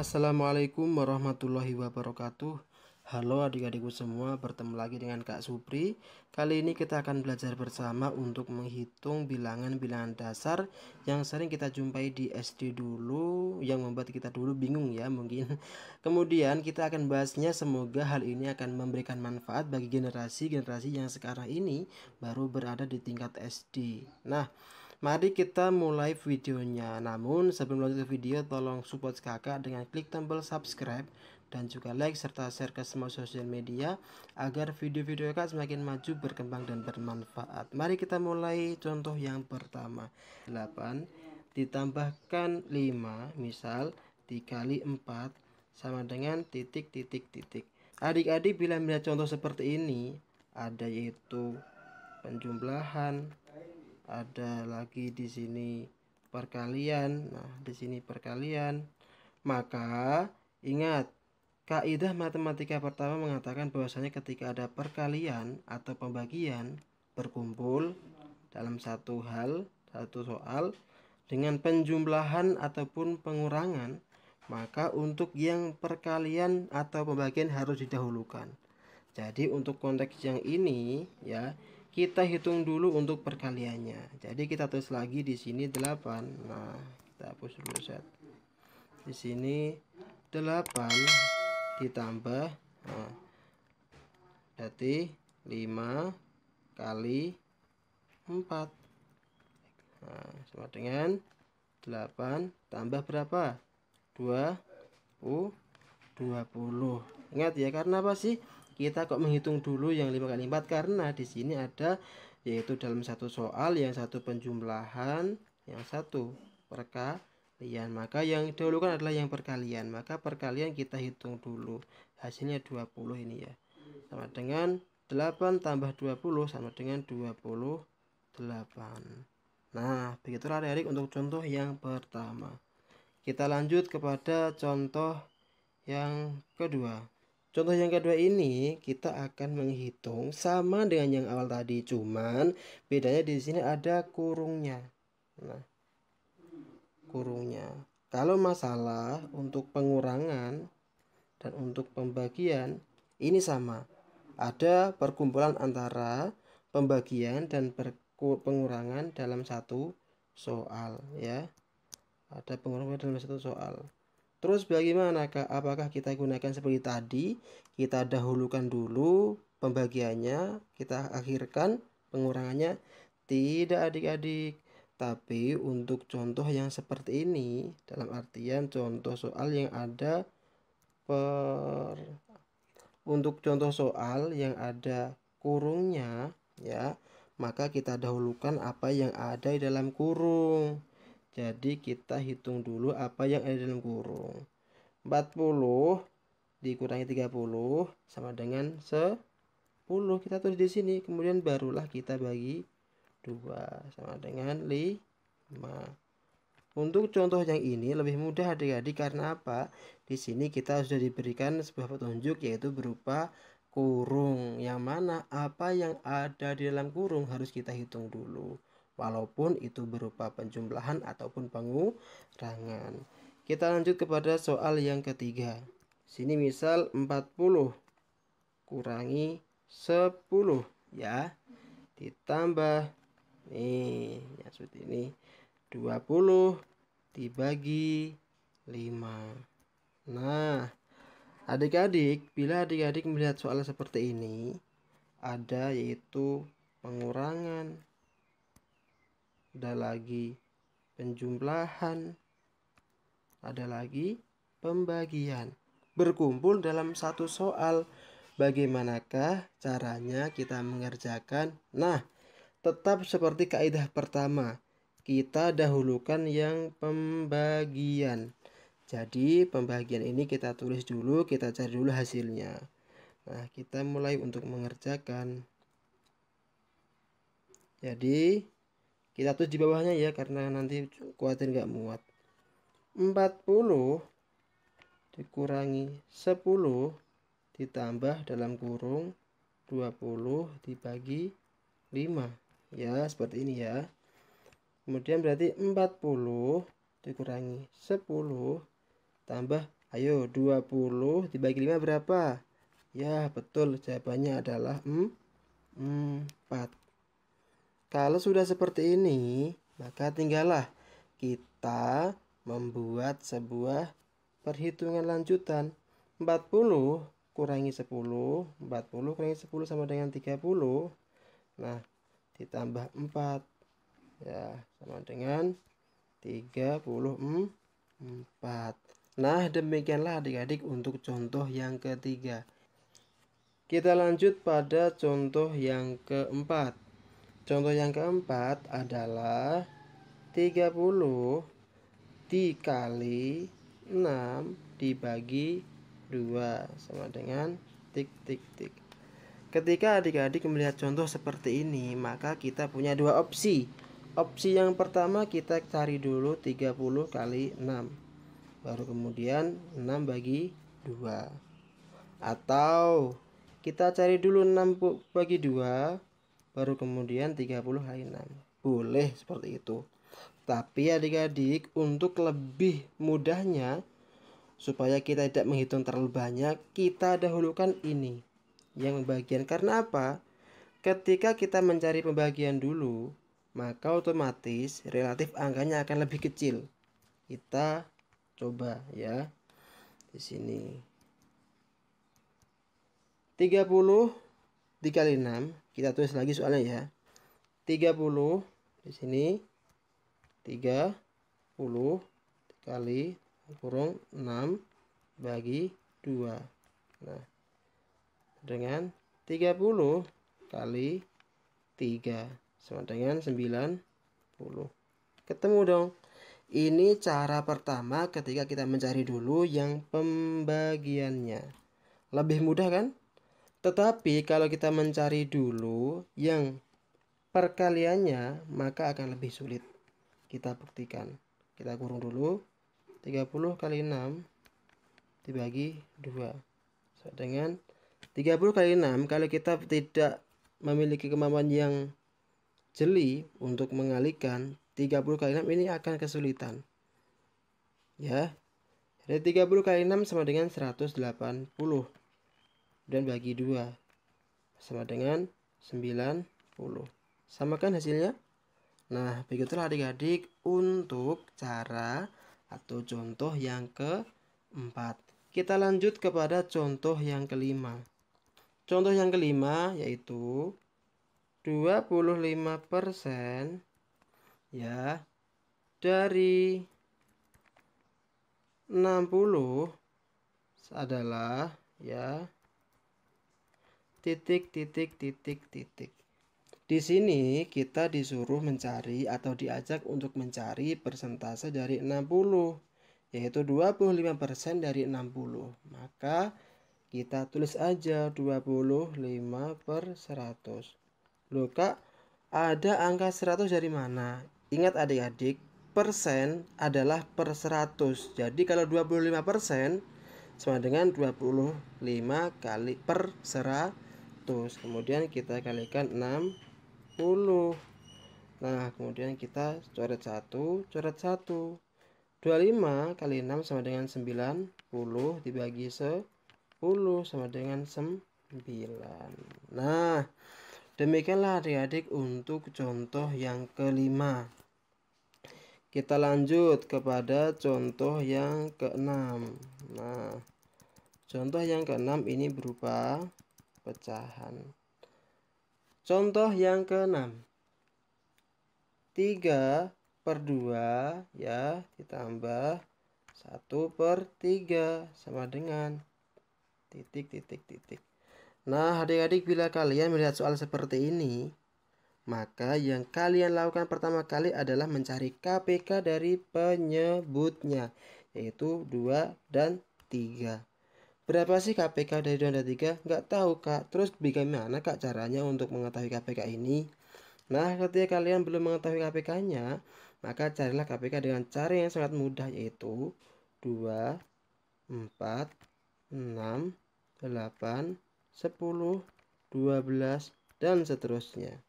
Assalamualaikum warahmatullahi wabarakatuh. Halo adik-adikku semua, bertemu lagi dengan Kak Supri. Kali ini kita akan belajar bersama untuk menghitung bilangan-bilangan dasar yang sering kita jumpai di SD dulu, yang membuat kita dulu bingung ya mungkin. Kemudian kita akan bahasnya, semoga hal ini akan memberikan manfaat bagi generasi-generasi yang sekarang ini baru berada di tingkat SD. Nah, mari kita mulai videonya. Namun sebelum lanjut ke video, tolong support kakak dengan klik tombol subscribe dan juga like serta share ke semua sosial media agar video-video kakak semakin maju, berkembang dan bermanfaat. Mari kita mulai contoh yang pertama. 8 ditambahkan 5, misal dikali 4 sama dengan titik titik titik. Adik-adik bila melihat contoh seperti ini, ada yaitu penjumlahan, ada lagi di sini perkalian. Nah, di sini perkalian. Maka ingat, kaidah matematika pertama mengatakan bahwasanya ketika ada perkalian atau pembagian berkumpul dalam satu soal dengan penjumlahan ataupun pengurangan, maka untuk yang perkalian atau pembagian harus didahulukan. Jadi untuk konteks yang ini ya, kita hitung dulu untuk perkaliannya. Jadi kita tulis lagi di sini 8. Nah, kita hapus dulu set. Di sini 8 ditambah, nah, berarti 5 kali 4. Nah, sama dengan 8 tambah berapa? 20. Ingat ya, karena apa sih? Kita kok menghitung dulu yang 5 kali 4? Karena di sini ada yaitu dalam satu soal yang satu penjumlahan, yang satu perkalian. Maka yang didahulukan adalah yang perkalian. Maka perkalian kita hitung dulu. Hasilnya 20 ini ya. Sama dengan 8 tambah 20 sama dengan 28. Nah, begitulah adik-adik untuk contoh yang pertama. Kita lanjut kepada contoh yang kedua. Contoh yang kedua ini kita akan menghitung sama dengan yang awal tadi, cuman bedanya di sini ada kurungnya. Nah, kurungnya. Kalau masalah untuk pengurangan dan untuk pembagian ini sama. Ada perkumpulan antara pembagian dan pengurangan dalam satu soal ya. Ada pengurangan dalam satu soal. Terus bagaimana Kak? Apakah kita gunakan seperti tadi? Kita dahulukan dulu pembagiannya, kita akhirkan pengurangannya? Tidak adik-adik. Tapi untuk contoh yang seperti ini, dalam artian contoh soal yang ada untuk contoh soal yang ada kurungnya ya, maka kita dahulukan apa yang ada di dalam kurung. Jadi kita hitung dulu apa yang ada dalam kurung. 40 dikurangi 30 sama dengan 10. Kita tulis di sini, kemudian barulah kita bagi 2 sama dengan 5. Untuk contoh yang ini lebih mudah adik-adik, karena apa? Di sini kita sudah diberikan sebuah petunjuk yaitu berupa kurung, yang mana apa yang ada di dalam kurung harus kita hitung dulu, walaupun itu berupa penjumlahan ataupun pengurangan. Kita lanjut kepada soal yang ketiga. Sini misal 40 kurangi 10 ya, ditambah nih ya seperti ini 20 dibagi 5. Nah, adik-adik, bila adik-adik melihat soal seperti ini, ada yaitu pengurangan, ada lagi penjumlahan, ada lagi pembagian, berkumpul dalam satu soal. Bagaimanakah caranya kita mengerjakan? Nah, tetap seperti kaidah pertama, kita dahulukan yang pembagian. Jadi pembagian ini kita tulis dulu, kita cari dulu hasilnya. Nah, kita mulai untuk mengerjakan. Jadi kita tulis di bawahnya ya, karena nanti khawatir nggak muat. 40 dikurangi 10 ditambah dalam kurung 20 dibagi 5 ya, seperti ini ya. Kemudian berarti 40 dikurangi 10 tambah Ayo, 20 dibagi 5 berapa? Ya, betul, jawabannya adalah 4. Kalau sudah seperti ini, maka tinggallah kita membuat sebuah perhitungan lanjutan. 40 kurangi 10, 40 kurangi 10 sama dengan 30. Nah, ditambah 4 ya sama dengan 34. Nah, demikianlah adik-adik untuk contoh yang ketiga. Kita lanjut pada contoh yang keempat. Contoh yang keempat adalah 30 dikali 6 dibagi 2 sama dengan tik tik tik. Ketika adik-adik melihat contoh seperti ini, maka kita punya dua opsi. Opsi yang pertama kita cari dulu 30 kali 6. Baru kemudian 6 bagi 2. Atau kita cari dulu 6 bagi 2, baru kemudian 30 kali 6. Boleh seperti itu. Tapi adik-adik, untuk lebih mudahnya, supaya kita tidak menghitung terlalu banyak, kita dahulukan ini yang pembagian. Karena apa? Ketika kita mencari pembagian dulu, maka otomatis relatif angkanya akan lebih kecil. Kita coba ya. Di sini 30 dikali 6, kita tulis lagi soalnya ya. 30 di sini 30 kali kurung 6 bagi 2. Nah, dengan 30 kali 3 sama dengan 90. Ketemu dong. Ini cara pertama ketika kita mencari dulu yang pembagiannya. Lebih mudah kan? Tetapi kalau kita mencari dulu yang perkaliannya, maka akan lebih sulit. Kita buktikan. Kita kurung dulu. 30 kali 6 dibagi 2 sama dengan 30 kali 6. Kalau kita tidak memiliki kemampuan yang jeli untuk mengalihkan, 30 kali 6 ini akan kesulitan ya. Jadi 30 kali 6 sama dengan 180 dan bagi 2 sama dengan 90. Samakan hasilnya. Nah, begitulah adik-adik untuk cara atau contoh yang keempat. Kita lanjut kepada contoh yang kelima. Contoh yang kelima yaitu 25% ya dari 60 adalah ya titik titik titik titik. Di sini kita disuruh mencari atau diajak untuk mencari persentase dari 60, yaitu 25% dari 60. Maka kita tulis aja 25 per 100. Loh Kak, ada angka 100 dari mana? Ingat adik-adik, persen adalah per 100. Jadi kalau 25% sama dengan 25 kali per 100. Kemudian kita kalikan 60. Nah, kemudian kita coret 1, coret 1. 25 kali 6 sama dengan 90 dibagi 10 sama dengan 9. Nah, demikianlah adik-adik untuk contoh yang kelima. Kita lanjut kepada contoh yang keenam. Nah, contoh yang keenam ini berupa pecahan. Contoh yang keenam, 3 per 2 ya ditambah 1 per 3 sama dengan titik titik titik. Nah adik-adik, bila kalian melihat soal seperti ini, maka yang kalian lakukan pertama kali adalah mencari KPK dari penyebutnya, yaitu 2 dan 3. Berapa sih KPK dari 2 dan 3? Nggak tahu Kak. Terus bagaimana Kak caranya untuk mengetahui KPK ini? Nah, ketika kalian belum mengetahui KPK-nya, maka carilah KPK dengan cara yang sangat mudah, yaitu 2, 4, 6, 8, 10, 12, dan seterusnya.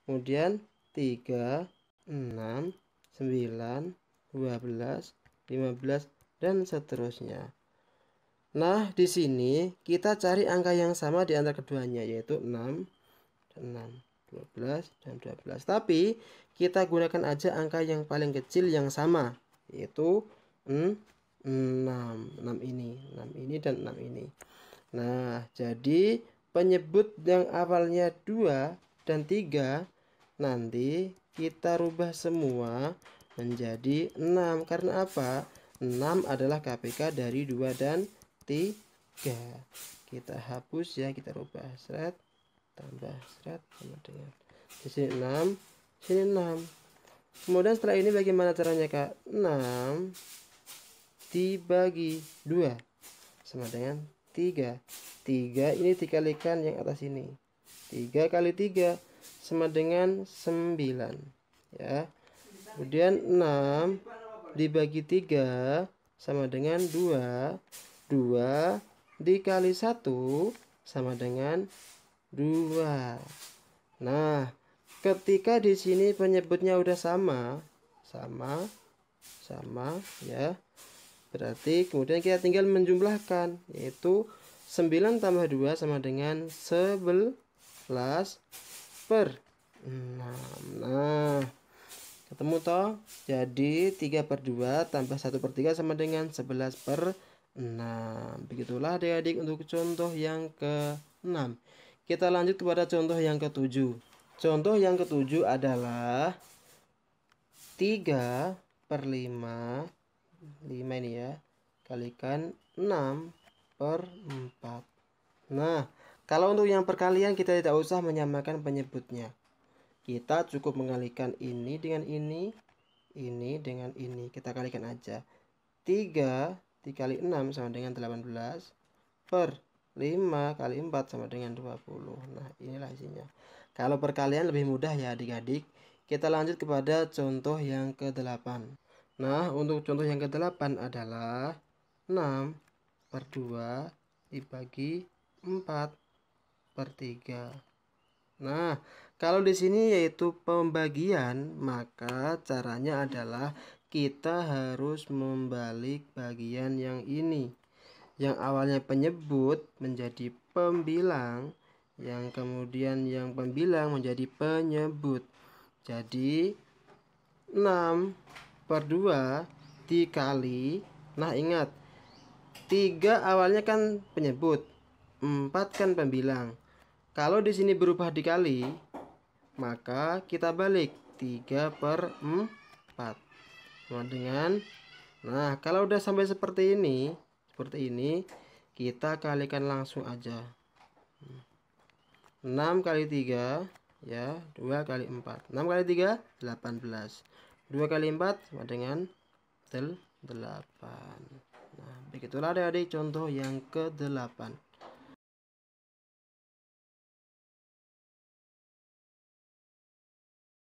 Kemudian 3, 6, 9, 12, 15, dan seterusnya. Nah, di sini kita cari angka yang sama di antara keduanya, yaitu 6 dan 6, 12 dan 12. Tapi kita gunakan aja angka yang paling kecil yang sama, yaitu 6. 6 ini dan 6 ini. Nah, jadi penyebut yang awalnya 2 dan 3 nanti kita rubah semua menjadi 6. Karena apa? 6 adalah KPK dari 2 dan 3. Kita hapus ya, kita rubah seret tambah seret sama dengan di sini 6, sini 6. Kemudian setelah ini bagaimana caranya, Kak? 6 dibagi 2 sama dengan 3. 3 ini dikalikan yang atas ini. 3 kali 3 sama dengan 9 ya. Kemudian 6 dibagi 3 sama dengan 2. 2 dikali 1 sama dengan 2. Nah, ketika di sini penyebutnya udah sama ya. Berarti kemudian kita tinggal menjumlahkan, yaitu 9 tambah 2 sama dengan 11 per 6. Nah, ketemu toh? Jadi 3 per 2 tambah 1 per 3 sama dengan 11 per 6. Begitulah adik-adik untuk contoh yang ke-6. Kita lanjut kepada contoh yang ke-7. Contoh yang ke-7 adalah 3 per 5 ini ya, kalikan 6 per 4. Nah, kalau untuk yang perkalian kita tidak usah menyamakan penyebutnya. Kita cukup mengalikan ini dengan ini dengan ini. Kita kalikan aja. 3 dikali 6 sama dengan 18 per 5 kali 4 sama dengan 20. Nah, inilah isinya. Kalau perkalian lebih mudah ya adik-adik. Kita lanjut kepada contoh yang ke-8. Nah, untuk contoh yang ke-8 adalah 6 per 2 dibagi 4 per 3. Nah, kalau di sini yaitu pembagian, maka caranya adalah kita harus membalik bagian yang ini. Yang awalnya penyebut menjadi pembilang, yang kemudian yang pembilang menjadi penyebut. Jadi 6 per 2 dikali, nah ingat 3 awalnya kan penyebut, 4 kan pembilang. Kalau di sini berubah dikali, maka kita balik 3 per 4 sama dengan, nah kalau udah sampai seperti ini kita kalikan langsung aja. 6 kali 3 ya, 2 kali 4. 6 kali 3 18. 2 kali 4 sama dengan 8. Nah, begitulah adik-adik contoh yang ke-8.